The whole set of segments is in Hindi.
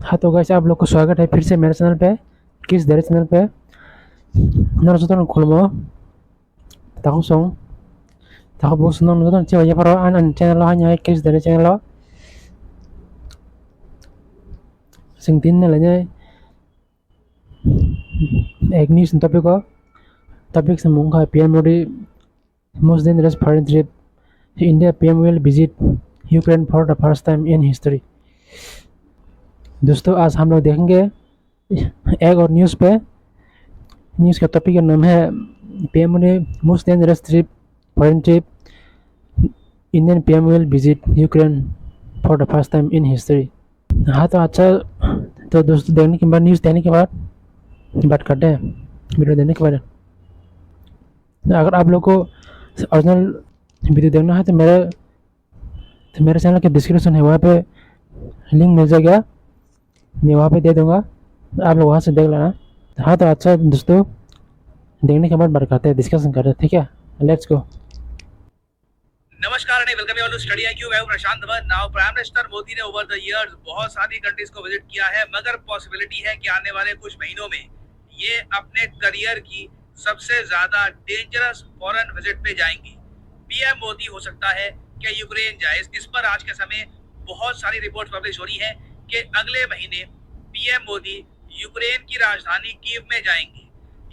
हाँ तो गाइस आप लोग को स्वागत है फिर से मेरे चैनल पे किस देर चैनल पे नरसों खुलमो tahu song tahu bos nong nong cewa ya paro an channel lo hanya kiss dari channel lo sing tin là nhá एक न्यूज़ topic से मुंगा PM Modi most dangerous foreign trip India PM will visit Ukraine for the first time in history। दोस्तों आज हम लोग देखेंगे एक और न्यूज़ का टॉपिक का नाम है PM Modi most dangerous trip foreign trip Indian PM will visit Ukraine for the first time in history। हाँ तो अच्छा तो दोस्तों देखने के बाद न्यूज़ देखने के बाद बात करते हैं वीडियो देखने के बाद। अगर आप लोग को ओरिजिनल वीडियो देखना है तो मेरे चैनल के डिस्क्रिप्शन है वहाँ पे लिंक मिल जाएगा, मैं वहाँ पे दे दूँगा, आप लोग वहाँ से देख लेना। हाँ तो अच्छा दोस्तों देखने के बाद बात करते हैं, डिस्कशन करते हैं, ठीक है, लेट्स गो। नमस्कार and welcome you all to study IQ। मैं हूं Prashant Dhawan. Now prime minister Modi ने ओवर द इयर्स बहुत सारी कंट्रीज को विजिट किया है, मगर पॉसिबिलिटी है कि आने वाले कुछ महीनों में ये अपने करियर की सबसे ज्यादा डेंजरस फॉरेन विजिट पे जाएंगे। PM मोदी हो सकता है कि यूक्रेन जाए। इस पर आज के समय बहुत सारी रिपोर्ट पब्लिश हो रही है कि अगले महीने PM मोदी यूक्रेन की राजधानी कीव में जाएंगे।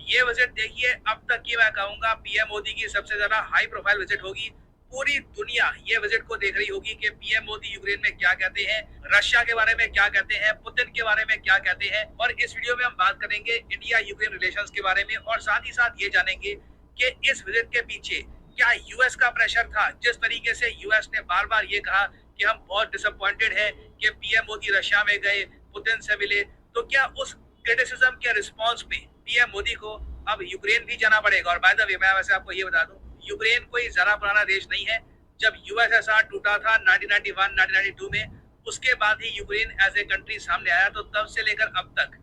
ये विजिट देखिए, अब तक की मैं कहूंगा PM मोदी की सबसे ज्यादा हाई प्रोफाइल विजिट होगी। पूरी दुनिया ये विजिट को देख रही होगी कि PM मोदी यूक्रेन में क्या कहते हैं, रशिया के बारे में क्या कहते हैं, पुतिन के बारे में क्या कहते हैं। और इस वीडियो में हम बात करेंगे इंडिया यूक्रेन रिलेशंस के बारे में, और साथ ही साथ ये जानेंगे कि इस विजिट के पीछे क्या यूएस का प्रेशर था। जिस तरीके से यूएस ने बार बार ये कहा कि हम बहुत डिसअपॉइंटेड है कि PM मोदी रशिया में गए, पुतिन से मिले, तो क्या उस क्रिटिसिज्म के रिस्पॉन्स में PM मोदी को अब यूक्रेन भी जाना पड़ेगा। और बाय द वे मैं वैसे आपको ये बता दूं, यूक्रेन कोई जरा पुराना देश नहीं है। जब USSR टूटा था 1991-1992 में, उसके बाद ही यूक्रेन एज ए कंट्री सामने आया। तो तब से लेकर अब तक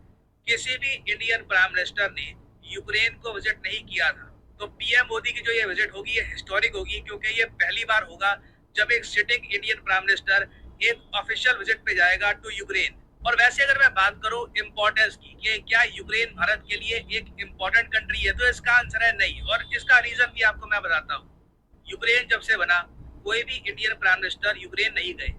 किसी भी इंडियन प्राइम मिनिस्टर ने यूक्रेन को विजिट नहीं किया था। तो PM मोदी की जो ये विजिट होगी ये हिस्टोरिक होगी, क्योंकि ये पहली बार होगा जब एक सिटिंग इंडियन प्राइम मिनिस्टर एक ऑफिशियल विजिट पे जाएगा टू यूक्रेन। और वैसे अगर मैं बात करूं इम्पोर्टेंस की कि क्या यूक्रेन भारत के लिए एक इम्पोर्टेंट कंट्री है, तो इसका आंसर है नहीं। और इसका रीजन भी आपको मैं बताता हूँ। यूक्रेन जब से बना कोई भी इंडियन प्राइम मिनिस्टर यूक्रेन नहीं गए।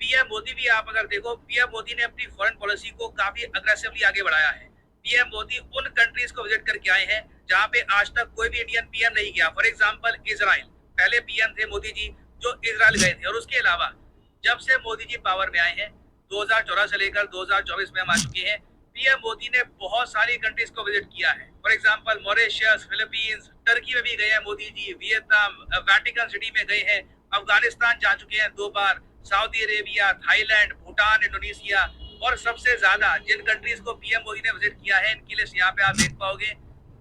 PM मोदी भी आप अगर देखो, PM मोदी ने अपनी फॉरेन पॉलिसी को काफी अग्रेसिवली आगे बढ़ाया है। PM मोदी उन कंट्रीज को विजिट करके आए हैं जहाँ पे आज तक कोई भी इंडियन PM नहीं गया। फॉर एग्जाम्पल इजराइल, पहले PM थे मोदी जी जो इजराइल गए थे। और उसके अलावा जब से मोदी जी पावर में आए हैं 2014 से लेकर 2024 में हम आ चुके हैं, PM मोदी ने बहुत सारी कंट्रीज को विजिट किया है। For example Mauritius, Philippines, Turkey में भी गए हैं Modi ji, Vietnam, Vatican city में गए हैं, अफगानिस्तान जा चुके हैं 2 बार, Saudi Arabia, Thailand, Bhutan, Indonesia. और सबसे ज्यादा जिन कंट्रीज को PM मोदी ने विजिट किया है इनकी लिस्ट यहाँ पे आप देख पाओगे।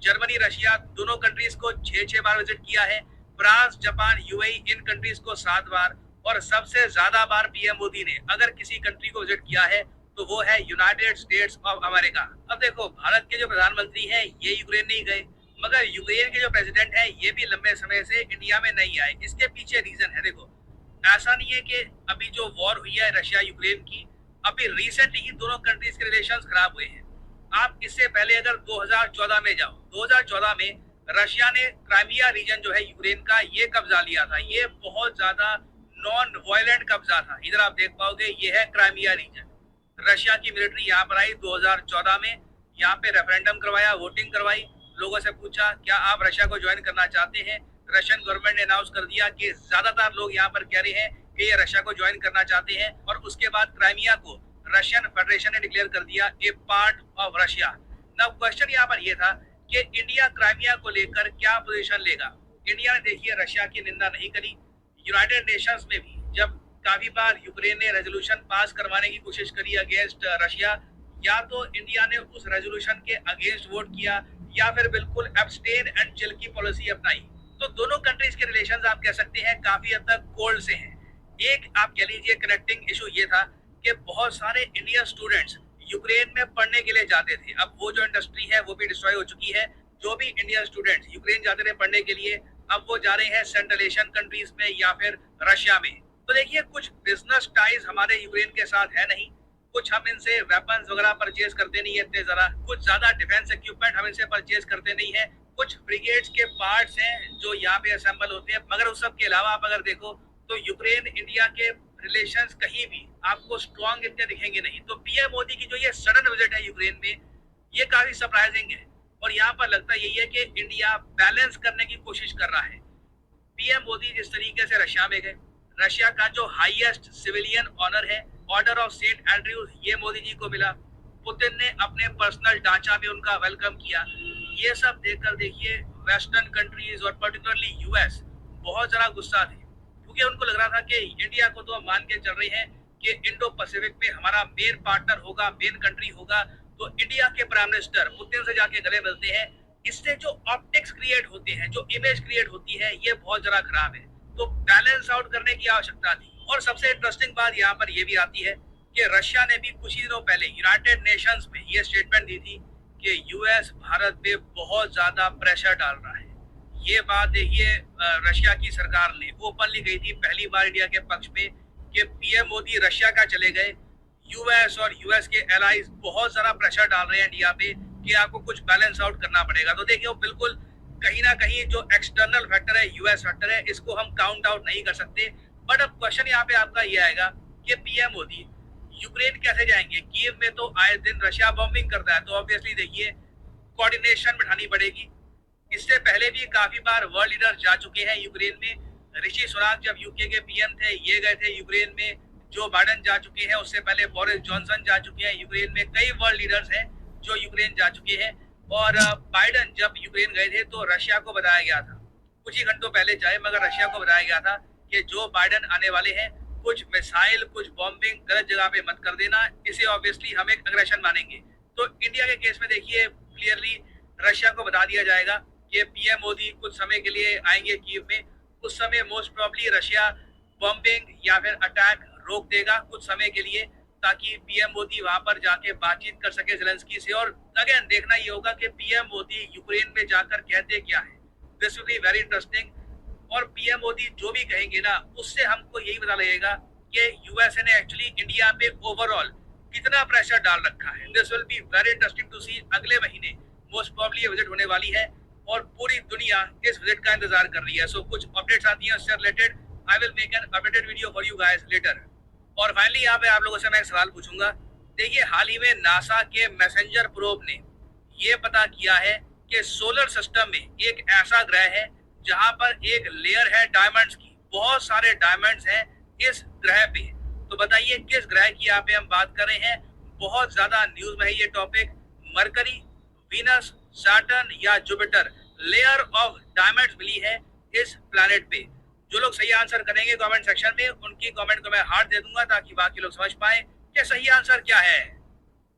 जर्मनी, रशिया, दोनों कंट्रीज को 6-6 बार विजिट किया है। फ्रांस, जापान, UAE, इन कंट्रीज को 7 बार। और सबसे ज्यादा बार PM मोदी ने अगर किसी कंट्री को विजिट किया है तो वो है यूनाइटेड स्टेट्स ऑफ अमेरिका। अब देखो, भारत के जो प्रधानमंत्री हैं ये यूक्रेन नहीं गए, मगर यूक्रेन के जो प्रेसिडेंट हैं ये भी लंबे समय से इंडिया में नहीं आए। इसके पीछे रीजन है, देखो ऐसा नहीं है कि अभी जो वॉर हुई है रशिया यूक्रेन की, अभी रिसेंटली ही दोनों कंट्रीज के रिलेशंस खराब हुए हैं। आप इससे पहले अगर 2014 में जाओ, 2014 में रशिया ने क्राइमिया रीजन जो है यूक्रेन का ये कब्जा लिया था। ये बहुत ज्यादा नॉन वायलेंट कब्जा था। इधर आप देख पाओगे ये है क्राइमिया रीजन। रशिया की मिलिट्री यहाँ पर आई 2014 में, यहाँ पे रेफरेंडम करवाया, वोटिंग करवाई, लोगों से पूछा क्या आप रशिया को ज्वाइन करना चाहते हैं। रशियन गवर्नमेंट ने अनाउंस कर दिया कि ज्यादातर लोग यहाँ पर कह रहे हैं कि ये रशिया को ज्वाइन करना चाहते हैं। और उसके बाद क्राइमिया को रशियन फेडरेशन ने डिक्लेयर कर दिया a part of Russia. Now question यहाँ पर यह था कि इंडिया क्राइमिया को लेकर क्या पोजीशन लेगा। इंडिया ने देखिए रशिया की निंदा नहीं करी। यूनाइटेड नेशंस में भी जब काफी बार यूक्रेन ने रेजोल्यूशन पास करवाने की कोशिश करी अगेंस्ट रशिया, या तो इंडिया ने उस रेजोल्यूशन के अगेंस्ट वोट किया या फिर बिल्कुल एब्सटेन एंड चिल की पॉलिसी अपनाई। तो दोनों कंट्रीज के रिलेशंस आप कह सकते हैं काफी हद तक कोल्ड से हैं। एक आप कह लीजिए कनेक्टिंग इशू ये था कि बहुत सारे इंडियन स्टूडेंट्स यूक्रेन में पढ़ने के लिए जाते थे। अब वो जो इंडस्ट्री है वो भी डिस्ट्रॉय हो चुकी है। जो भी इंडियन स्टूडेंट्स यूक्रेन जाते थे पढ़ने के लिए, अब वो जा रहे हैं सेंट्रल एशियन कंट्रीज में या फिर रशिया में। तो देखिए कुछ बिजनेस टाइज हमारे यूक्रेन के साथ है नहीं, कुछ हम इनसे वेपन्स वगैरह परचेज करते नहीं है इतने ज़्यादा, कुछ ज़्यादा डिफेंस इक्विपमेंट हम इनसे परचेज करते नहीं है, कुछ ब्रिगेड्स के पार्ट्स हैं जो यहाँ पे असेंबल होते हैं, मगर उस सब के अलावा आप अगर देखो तो यूक्रेन इंडिया के रिलेशंस कहीं भी आपको स्ट्रॉन्ग इतने दिखेंगे नहीं। तो पीएम मोदी की जो ये सडन विजिट है यूक्रेन में, ये काफी सरप्राइजिंग है और यहाँ पर लगता यही है कि इंडिया बैलेंस करने की कोशिश कर रहा है। पीएम मोदी जिस तरीके से रशिया में गए, रशिया का जो हाईएस्ट सिविलियन ऑनर है ऑर्डर ऑफ सेंट एंड्रयूज, ये मोदी जी को मिला। पुतिन ने अपने पर्सनल ढांचा में उनका वेलकम किया। ये सब देखकर देखिए वेस्टर्न कंट्रीज और पर्टिकुलरली यूएस बहुत ज्यादा गुस्सा थे, क्योंकि उनको लग रहा था कि इंडिया को तो हम मान के चल रहे हैं कि इंडो पैसिफिक में हमारा मेन पार्टनर होगा, मेन कंट्री होगा, तो इंडिया के प्राइम मिनिस्टर पुतिन से जाके गले मिलते हैं। इससे जो ऑप्टिक्स क्रिएट होते हैं, जो इमेज क्रिएट होती है, ये बहुत ज्यादा खराब है। तो बैलेंस आउट करने की आवश्यकता थी। और सबसे इंटरेस्टिंग बात यहाँ पर यह भी आती है कि रशिया ने भी कुछ ही दिनों पहले यूनाइटेड नेशंस में ये स्टेटमेंट दी थी कि यूएस भारत पे बहुत ज्यादा प्रेशर डाल रहा है। ये बात देखिए रशिया की सरकार ने ओपनली कही थी पहली बार इंडिया के पक्ष में कि पीएम मोदी रशिया का चले गए, यूएस और यूएस के एलाइज बहुत ज्यादा प्रेशर डाल रहे हैं इंडिया पे कि आपको कुछ बैलेंस आउट करना पड़ेगा। तो देखिए वो बिल्कुल कहीं ना कहीं जो एक्सटर्नल फैक्टर है, यूएस फैक्टर है, इसको हम काउंट आउट नहीं कर सकते। बट अब क्वेश्चन यहाँ पे आपका ये आएगा कि पीएम मोदी यूक्रेन कैसे जाएंगे? कीव में तो आए दिन रशिया बॉम्बिंग करता है, तो ऑब्वियसली देखिए कोऑर्डिनेशन बिठानी पड़ेगी। इससे पहले भी काफी बार वर्ल्ड लीडर जा चुके हैं यूक्रेन में। ऋषि सुनाक जब यूके के पीएम थे, ये गए थे यूक्रेन में। जो बाइडेन जा चुके हैं, उससे पहले बोरिस जॉनसन जा चुके हैं यूक्रेन में। कई वर्ल्ड लीडर्स हैं जो यूक्रेन जा चुके हैं। और बाइडेन जब यूक्रेन गए थे तो रशिया को बताया गया था, कुछ ही घंटों पहले जाए मगर रशिया को बताया गया था कि जो बाइडेन आने वाले हैं, कुछ मिसाइल, कुछ बॉम्बिंग गलत जगह पे मत कर देना, इसे ऑब्वियसली हम एक अग्रेशन मानेंगे। तो इंडिया के केस में देखिए क्लियरली रशिया को बता दिया जाएगा कि पीएम मोदी कुछ समय के लिए आएंगे कीव में। उस समय मोस्ट प्रोबेबली रशिया बॉम्बिंग या फिर अटैक रोक देगा कुछ समय के लिए, ताकि पीएम मोदी वहां पर जाके बातचीत कर सके ज़ेलेंस्की से। और अगेन देखना ये होगा कि पीएम मोदी यूक्रेन में जाकर कहते क्या है। This will be very interesting. और पीएम मोदी जो भी कहेंगे ना, उससे हमको यही पता लगेगा कि यूएसए ने एक्चुअली इंडिया पे ओवरऑल कितना प्रेशर डाल रखा है। This will be very interesting to see. अगले महीने मोस्ट प्रोबेबली ये विजिट होने वाली है और पूरी दुनिया इस विजिट का इंतजार कर रही है। सो कुछ अपडेट्स आती हैं उससे related, I will make an updated video for you guys later. और फाइनली यहाँ पे आप लोगों से मैं एक सवाल पूछूंगा। देखिए हाल ही में नासा के मैसेंजर प्रोब ने ये पता किया है कि सोलर सिस्टम में एक ऐसा ग्रह है जहां पर एक लेयर है डायमंड्स की, बहुत सारे डायमंड्स हैं इस ग्रह पे। तो बताइए किस ग्रह की यहाँ पे हम बात कर रहे हैं? बहुत ज्यादा न्यूज में है ये टॉपिक। मरकरी, वीनस, सैटर्न या जुपिटर, लेयर ऑफ डायमंड्स मिली है इस प्लैनेट पे। जो लोग सही आंसर करेंगे कमेंट सेक्शन में, उनकी कमेंट को मैं हार्ट दे दूंगा ताकि बाकी लोग समझ पाए कि सही आंसर क्या है।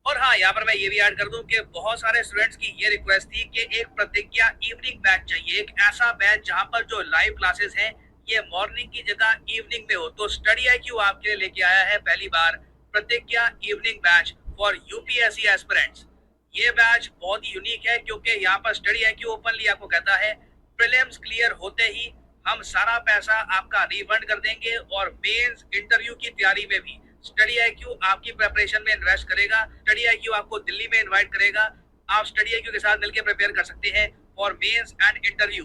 और हाँ, यहाँ पर मैं ये भी ऐड कर दूं कि बहुत सारे स्टूडेंट्स की ये रिक्वेस्ट थी कि एक प्रतिज्ञा इवनिंग बैच चाहिए, एक ऐसा बैच जहाँ पर जो लाइव क्लासेस हैं ये मॉर्निंग की जगह इवनिंग में हो। तो स्टडी IQ आपके लिए लेके आया है पहली बार प्रतिज्ञा evening batch for UPSC aspirants. ये बैच बहुत ही यूनिक है क्योंकि यहाँ पर स्टडी IQ ओपनली आपको कहता है प्रीलिम्स क्लियर होते ही हम सारा पैसा आपका रिफंड कर देंगे और मेंस इंटरव्यू की तैयारी में भी स्टडी IQ आपकी प्रिपरेशन में इन्वेस्ट करेगा। स्टडी IQ आपको दिल्ली में इनवाइट करेगा, आप स्टडी IQ के साथ मिलकर प्रिपेयर कर सकते हैं फॉर मेंस एंड इंटरव्यू।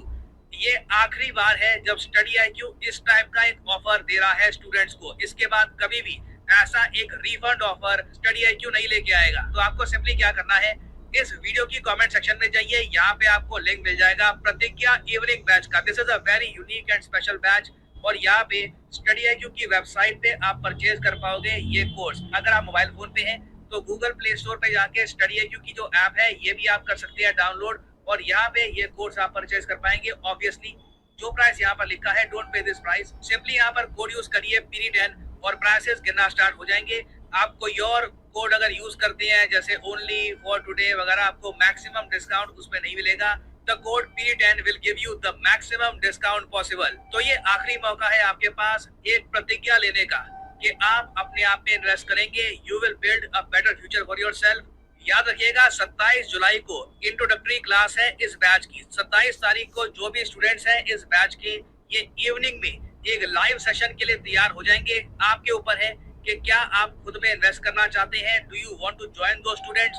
ये आखिरी बार है जब स्टडी IQ इस टाइप का एक ऑफर दे रहा है स्टूडेंट्स को। इसके बाद कभी भी ऐसा एक रिफंड ऑफर स्टडी IQ नहीं लेके आएगा। तो आपको सिंपली क्या करना है, इस वीडियो की कमेंट सेक्शन में जाइए, यहाँ पे आपको लिंक मिल जाएगा प्रतिज्ञा इवनिंग बैच का। This is a very unique and special batch और यहाँ पे स्टडी IQ की वेबसाइट पे आप परचेज कर पाओगे ये कोर्स। अगर आप मोबाइल फोन पे हैं तो गूगल प्ले स्टोर पे जाके स्टडी IQ की जो ऐप है ये भी आप कर सकते हैं डाउनलोड और यहाँ पे ये कोर्स आप परचेज कर पाएंगे। ऑब्वियसली जो प्राइस यहाँ पर लिखा है, don't pay this price, simply यहाँ पर कोड यूज करिए PD10 और प्राइसेस गिरना स्टार्ट हो जाएंगे। आप कोई और कोड अगर यूज करते हैं जैसे ओनली फॉर टुडे वगैरह, आपको मैक्सिमम डिस्काउंट उसमें नहीं मिलेगा। The code PD10 will give you the maximum discount possible। तो ये आखिरी मौका है आपके पास एक प्रतिज्ञा लेने का कि आप अपने आप में इन्वेस्ट करेंगे। You will build a better future for yourself। याद रखिएगा 27 जुलाई को इंट्रोडक्टरी क्लास है इस बैच की। 27 तारीख को जो भी स्टूडेंट्स हैं इस बैच के, ये इवनिंग में एक लाइव सेशन के लिए तैयार हो जाएंगे। आपके ऊपर है कि क्या आप खुद में इन्वेस्ट करना चाहते हैं? Do you want to join दो स्टूडेंट्स?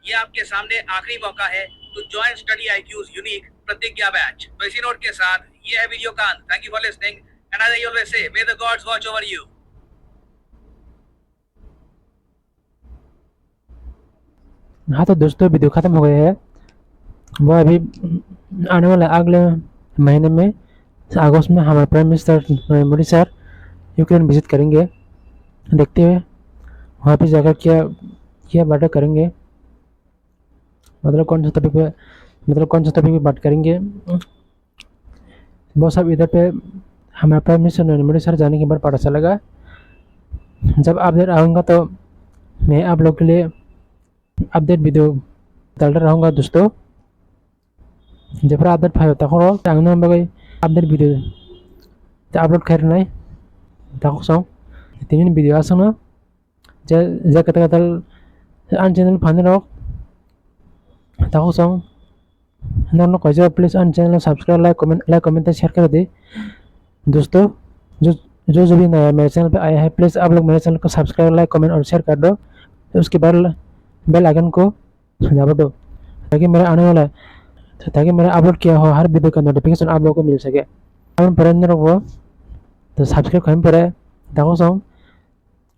ये आपके सामने आखिरी मौका है to join study IQ's unique प्रतिज्ञा बैच। तो इसी नोट के साथ ये है वीडियो का अंत। Thank you for listening and as I always say, may the gods watch over you. हाँ तो दोस्तों वीडियो ख़त्म हो गया है। वो अभी आने वाला अगले महीने में अगस्त में हमारे prime minister Narendra Modi sir Ukraine visit करेंगे। देखते हुए वहाँ पे जाकर क्या बातें करेंगे, मतलब कौन सा टॉपिक पे बात करेंगे वो सब इधर पे हमारे prime minister Narendra Modi sir जाने के बाद पता चलेगा। जब अपडेट आऊँगा तो मैं आप लोग के लिए अपडेट वीडियो डालता रहूँगा दोस्तों। जब अपडेट फाइव तखरो आंनो बागै अपडेट वीडियो अपलोड खालामनाय ताखौ तीन वीडियो आसनो जे kata-kata an channel fanrok ताखौ नॉन को प्लीज अन channel subscribe like comment share कर दे दोस्तों। जो भी नया मेरे चैनल पे आया है प्लीज़ आप लोग मेरे चैनल को सब्सक्राइब लाइक कमेंट और शेयर कर दो। उसके बाद बेल आइकन को दबा दो ताकि मेरा आने वाला ताकि मेरा अपलोड किया हो हर वीडियो का नोटिफिकेशन आप लोगों को मिल सके। आप पर वो तो सब्सक्राइब खालाम पर ताखौ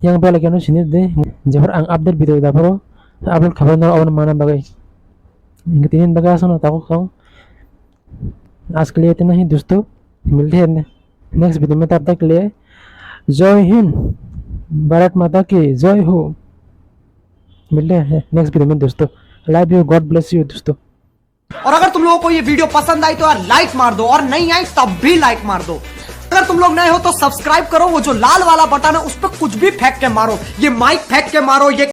yang बेल आइकन सिनि दे जेफोर आं अपडेट वीडियो दाफोरो अपलोड खालामनो अन माना बागै तीन बगा आसनो ताखौ आज के लिए इतना ही दोस्तों। मिलते हैं नेक्स्ट वीडियो में, तब तक के लिए जय हिंद, भारत माता की जय हो। मिलते हैं नेक्स्ट वीडियो में दोस्तों। Love you, God bless you दोस्तों। और अगर तुम लोगों को ये वीडियो पसंद आई तो यार लाइक मार दो, और नहीं आई तब भी लाइक मार दो। अगर तुम लोग नए हो तो सब्सक्राइब करो, वो जो लाल वाला बटन है उस पर कुछ भी फेंक के मारो, ये माइक फेंक के मारो, ये